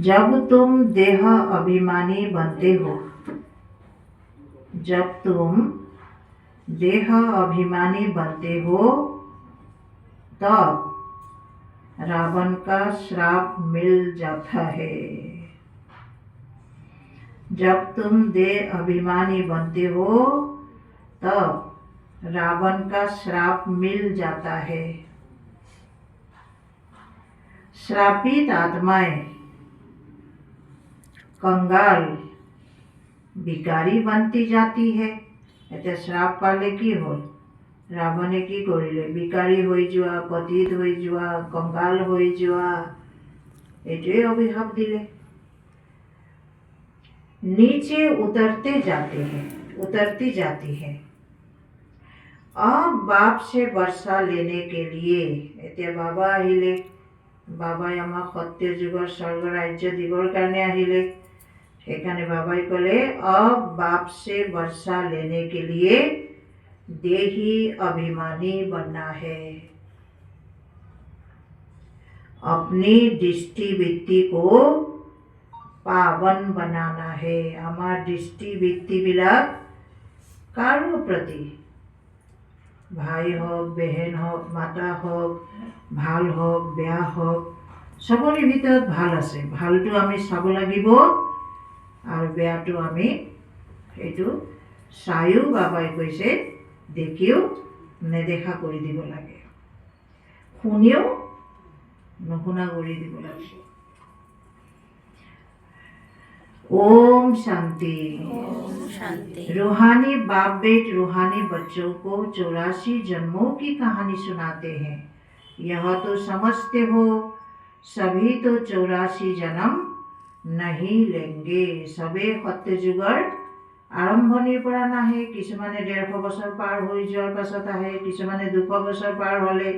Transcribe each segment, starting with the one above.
जब तुम देह अभिमानी बनते हो, जब तुम देह अभिमानी बनते हो, तब रावण का श्राप मिल जाता है। जब तुम देह अभिमानी बनते हो, तब रावण का श्राप मिल जाता है। श्रापित आत्माएं कंगाल भिकारी बनती जाती है। এতিয়া শ্ৰাপ পালে কি হ'ল? ৰাৱণে কি কৰিলে? ভিকাৰী হৈ যোৱা, পতিত হৈ যোৱা, কংগাল হৈ যোৱা, এইটোৱে অভিশাপ দিলে। नीचे उतरते जाते हैं, उतरती जाती है। अब बाप से वर्षा लेने के लिए এতিয়া बाबा আহিলে। बाबाई আমাক সত্য যুগৰ স্বৰ্গ ৰাজ্য দিবৰ কাৰণে আহিলে। সেইকাৰণে बाबाई ক'লে अब बाप से वर्षा लेने के लिए देही अभिमानी बनना है। अपनी दृष्टि वृत्ति को पावन बनाना है। हमार दृष्टि वृत्ति बिलाक कारो प्रति, भाई हक, बहन हक, माता हक, ভাল হওক বেয়া হওক, সবৰে ভিতৰত ভাল আছে। ভালটো আমি চাব লাগিব আৰু বেয়াটো আমি সেইটো চায়ো বাবাই কৈছে দেখিও নেদেখা কৰি দিব লাগে, শুনিও নুশুনা কৰি দিব লাগে। ओम शांति। ओम शांति। रूहानी बाप बेट रूहानी बच्चों को 84 जन्मों की कहानी सुनाते हैं। यह तो समझते हो सभी तो 84 जन्म नहीं लेंगे। सबे सत्य जुगर आरम्भणिर পৰা নাহে। কিছুমানে 150 বছৰ পাৰ হৈ যোৱাৰ পাছত আহে, কিছুমানে 200 বছৰ পাৰ হ'লে।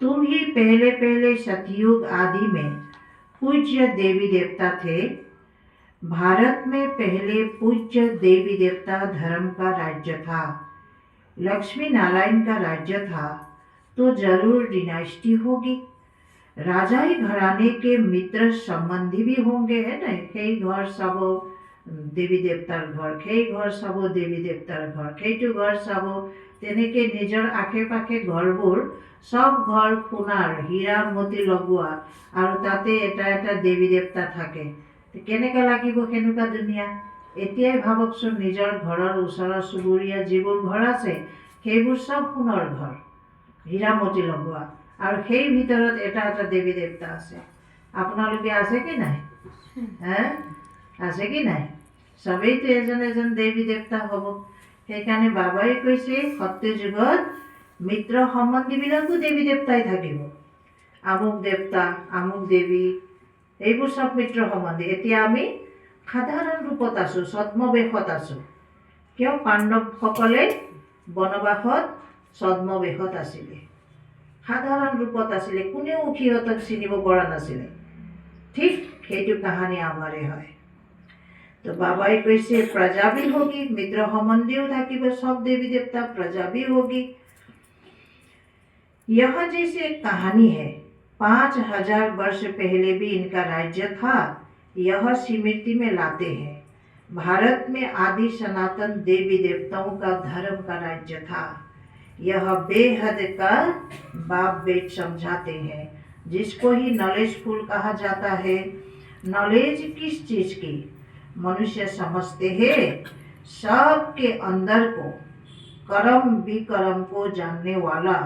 तुम ही पहले पहले सतयुग आदि में पूज्य देवी देवता थे। भारत में पहले पूज्य देवी देवता धर्म का राज्य था। लक्ष्मी नारायण का राज्य था, तो जरूर डिनाइस्टी होगी। राजाई घराने के मित्र संबंधी भी होंगे, है ना। সেই ঘৰ চাব দেৱী দেৱতাৰ ঘৰ, সেই ঘৰ চাব দেৱী দেৱতাৰ ঘৰ, সেইটো ঘৰ চাব। তেনেকে নিজৰ আশে পাশে ঘৰবোৰ সব ঘৰ সোণাৰ হীৰা মতি লগোৱা, আৰু তাতে এটা এটা দেৱী দেৱতা থাকে। কেনেকৈ লাগিব সেনেকুৱা দুনিয়া? এতিয়াই ভাবকচোন, নিজৰ ঘৰৰ ওচৰৰ চুবুৰীয়া যিবোৰ ঘৰ আছে সেইবোৰ সব সোণৰ ঘৰ, হীৰামতি লগোৱা, আৰু সেই ভিতৰত এটা এটা দেৱী দেৱতা আছে। আপোনালোকে আছে কি নাই? আছে কি নাই? সবেইতো এজন এজন দেৱী দেৱতা হ'ব। সেইকাৰণে বাবাই কৈছে সত্য যুগত মিত্ৰ সম্বন্ধীবিলাকো দেৱী দেৱতাই থাকিব। আমুক দেৱতা, আমুক দেৱী, এইবোৰ সব মিত্ৰ সম্বন্ধী। এতিয়া আমি সাধাৰণ ৰূপত আছোঁ, ছদ্মবেশত আছোঁ। কিয়? পাণ্ডৱসকলে বনবাসত ছদ্মবেশত আছিলে, সাধাৰণ ৰূপত আছিলে, কোনেও সিহঁতক চিনিব পৰা নাছিলে। ঠিক সেইটো কাহানী আমাৰে হয়। তো বাবাই কৈছে प्रजा भी होगी, मित्र সম্বন্ধীও থাকিব, সব देवी देवता प्रजा भी होगी। यह जैसे एक कहानी है, 5000 वर्ष पहले भी इनका राज्य था। यह स्मृति में लाते हैं। भारत में आदि सनातन देवी देवताओं का धर्म का राज्य था। यह बेहद का बाप बेट समझाते हैं, जिसको ही नॉलेजफुल कहा जाता है। नॉलेज किस चीज की? मनुष्य समझते हैं सबके अंदर को, कर्म विकर्म को जानने वाला,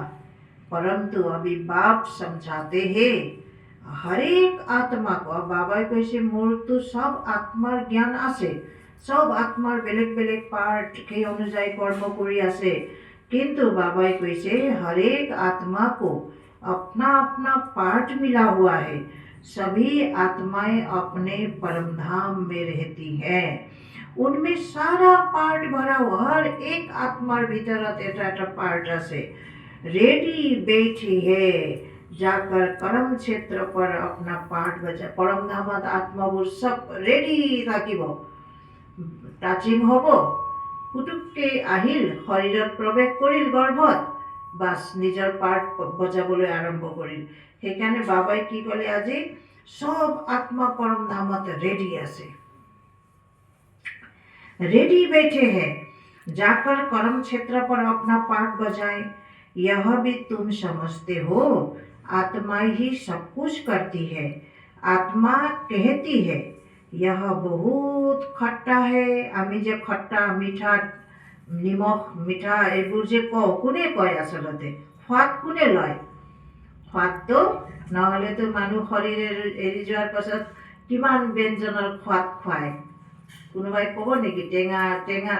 परंतु अभी बाप समझाते हैं हर एक आत्मा को। बाबाई कैसे मोर तो सब आत्मार ज्ञान आसे, सब आत्मार बेलेग बेलेग पार्ट के अनुजाई कर्म करी आसे, किंतु बाबाई कैसे हर एक आत्मा को अपना अपना पार्ट मिला हुआ है। सभी आत्माएं अपने परमधाम में रहती हैं। उनमें सारा पार्ट भरा हुआ, हर एक आत्मार भीतर एटा पार्ट आसे, रेडी बैठी है जाकर कर्म क्षेत्र पर अपना पार्ट बजा। परम धामत आत्माबुर सब रेडी থাকিব। টাচিং হ'ব, পুতুককে আহিল, শৰীৰত প্ৰৱেশ কৰিল গৰ্ভত, বাস নিজৰ পাৰ্ট বজাবলৈ আৰম্ভ কৰিল। সেইকাৰণে বাবাই কি ক'লে আজি सब आत्मा परम धामत रेडी आसे, रेडी बैठे हैं, जाकर कर्म क्षेत्र पर अपना पाठ बजाएं। यह भी तुम समझते हो, आत्मा ही सब कुछ करती है। आत्मा कहती है यह बहुत खट्टा है, আমি যে খট্টা মিঠা নিমখ মিঠা এইবোৰ যে কোনে কয় আচলতে, সোৱাদ কোনে লয়? সোৱাদটো নহ'লেতো মানুহ শৰীৰে এৰি যোৱাৰ পাছত কিমান ব্যঞ্জনৰ সোৱাদ খুৱায়। কোনোবাই ক'ব নেকি টেঙা টেঙা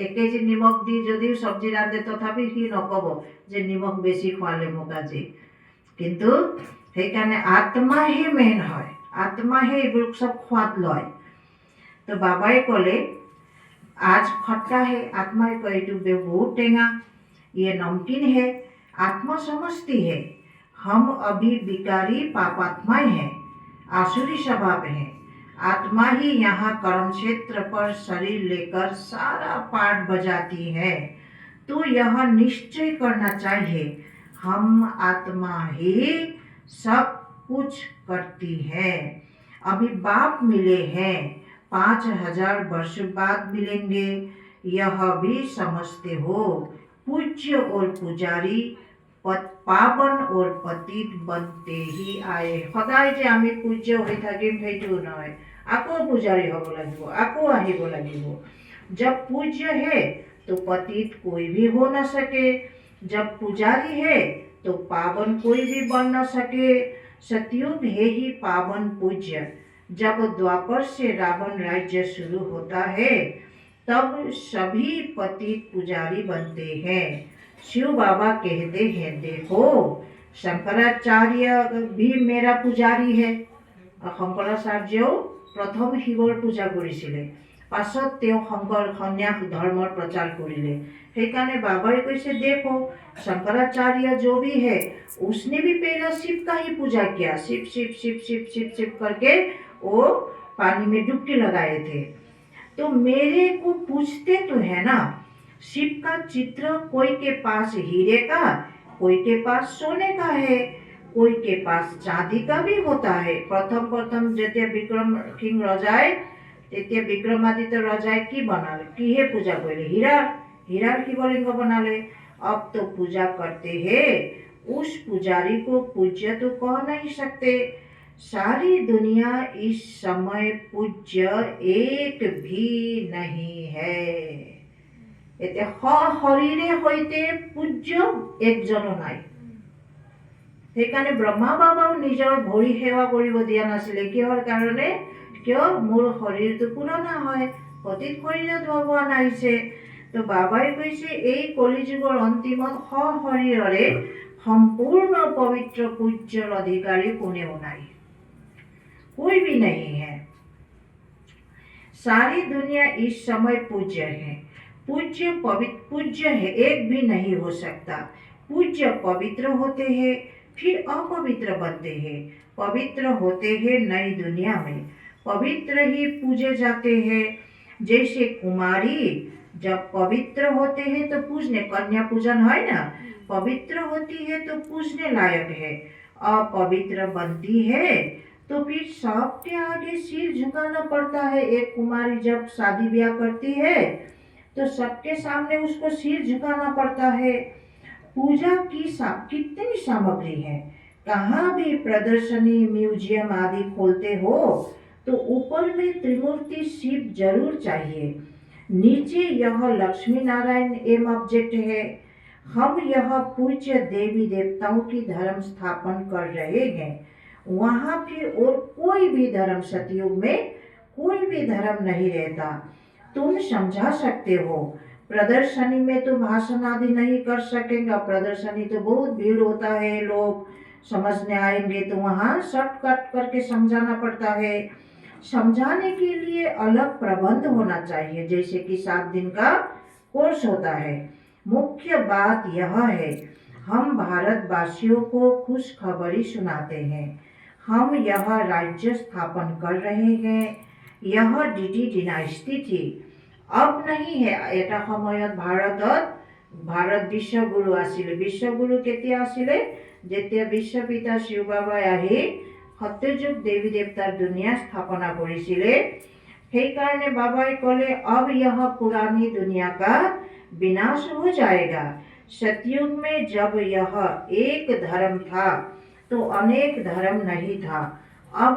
এক কেজি নিমখ দি যদিও চব্জি ৰান্ধে তথাপি সি নক'ব যে নিমখ বেছি খোৱালে মোক আজি। কিন্তু সেইকাৰণে আত্মাহে মেইন হয়, আত্মাহে এইবোৰ চব সোৱাদ লয়। তো বাবাই ক'লে आज खट्टा है, आत्मा कहे तो बहुत टेंगा, ये नमकीन है। आत्मा समझती है हम अभी विकारी पापात्माएं हैं, आसुरी स्वभाव है। आत्मा ही यहाँ कर्म क्षेत्र पर शरीर लेकर सारा पाठ बजाती है। तो यह निश्चय करना चाहिए हम आत्मा ही सब कुछ करती है। अभी बाप मिले हैं, 5000 वर्ष बाद मिलेंगे, यह भी समझते हो। पूज्य और पुजारी पावन और पतित बनते ही आए। सदाय जे आमी पूज्य हो থাকিম সেইটো নহয়, আকৌ पुजारी হ'ব লাগিব, আকৌ আহিব লাগিব। जब पूज्य है तो पतित कोई भी हो न सके, जब पुजारी है तो पावन कोई भी बन न सके। सतयुग है ही पावन पूज्य। जब द्वापर से रावण राज्य शुरू होता है तब सभी पतित पुजारी बनते हैं। शिव बाबा कहते हैं देखो शंकराचार्य भी मेरा पुजारी है। শংকৰাচাৰ্যও প্ৰথম শিৱৰ পূজা কৰিছিলে, পাছত তেওঁ শংকৰ সন্ন্যাস ধৰ্মৰ প্ৰচাৰ কৰিলে। সেইকাৰণে বাবাই কৈছে देखो शंकराचार्य जो भी है उसने भी पहला शिव का ही पूजा किया। शिव शिव शिव शिव शिव शिव करके वो पानी में डुबकी लगाए थे। तो मेरे को पूछते तो है ना, शिव का चित्र कोई के पास हीरे का, कोई के पास सोने का है, कोई के पास चांदी का भी होता है। प्रथम जेते विक्रम किंग रजाए तेते विक्रमादित्य रजाए की बनाले, किहे पूजा करे? हीरार शिवलिंग बनाले। अब तो पूजा करते हैं, उस पुजारी को पूज्य तो कह नहीं सकते। सारी दुनिया इस समय पूज्य एक भी नहीं है। এতে শৰীৰে সৈতে পূজ্য একজনো নাই। সেইকাৰণে ব্ৰহ্মা বাবাও নিজৰ ভৰি সেৱা কৰিব দিয়া নাছিলে। কিহৰ কাৰণে? কিয়? মোৰ শৰীৰটো পুৰণা হয়, পতিত শৰীৰত ভগৱান আহিছে। তো বাবাই কৈছে এই কলিযুগৰ অন্তিমত সশৰীৰৰে সম্পূৰ্ণ পবিত্ৰ পূজ্যৰ অধিকাৰী কোনেও নাই, कोई भी नहीं है। सारी दुनिया इस समय पूज्य है। पूज्य है, एक भी नहीं हो सकता। पूज्य पवित्र होते हैं फिर अपवित्र बनते हैं, पवित्र होते हैं नई दुनिया में, पवित्र ही पूजे जाते हैं। जैसे कुमारी जब पवित्र होते हैं तो पूजने, कन्या पूजन है ना, पवित्र होती है तो पूजने लायक है। अपवित्र बनती है तो फिर सबके आगे सिर झुकाना पड़ता है। एक कुमारी जब शादी ब्याह करती है तो सबके सामने उसको सिर झुकाना पड़ता है। पूजा की कितनी सामग्री है। कहाँ भी प्रदर्शनी म्यूजियम आदि खोलते हो तो ऊपर में त्रिमूर्ति शिव जरूर चाहिए, नीचे यह लक्ष्मी नारायण एम ऑब्जेक्ट है। हम यह पूज्य देवी देवताओं की धर्म स्थापन कर रहे हैं। वहाँ फिर और कोई भी धर्म, सतयुग में कोई भी धर्म नहीं रहता। तुम समझा सकते हो। प्रदर्शनी में तो भाषण आदि नहीं कर सकेगा, प्रदर्शनी तो बहुत भीड़ होता है, लोग समझने आएंगे तो वहाँ शॉर्टकट करके समझाना पड़ता है। समझाने के लिए अलग प्रबंध होना चाहिए, जैसे कि 7 दिन का कोर्स होता है। मुख्य बात यह है हम भारतवासियों को खुशखबरी सुनाते हैं। हम यह राज्य स्थापन कर रहे हैं। यह डीडी डिनाइस्टी थी, अब नहीं है। এটা সময়ত ভাৰত বিশ্বগুৰু আছিলে। বিশ্বগুৰু কেতিয়া আছিলে? যেতিয়া বিশ্বপিতা শিৱ বাবাই আহি সত্যযুগ দেवी देवतार दुनिया स्थापना কৰিছিলে। সেইকাৰণে बाबाई ক'লে अब यह पुरानी दुनिया का विनाश हो जाएगा। सतयुग में जब यह एक धर्म था तो अनेक धर्म नहीं था। अब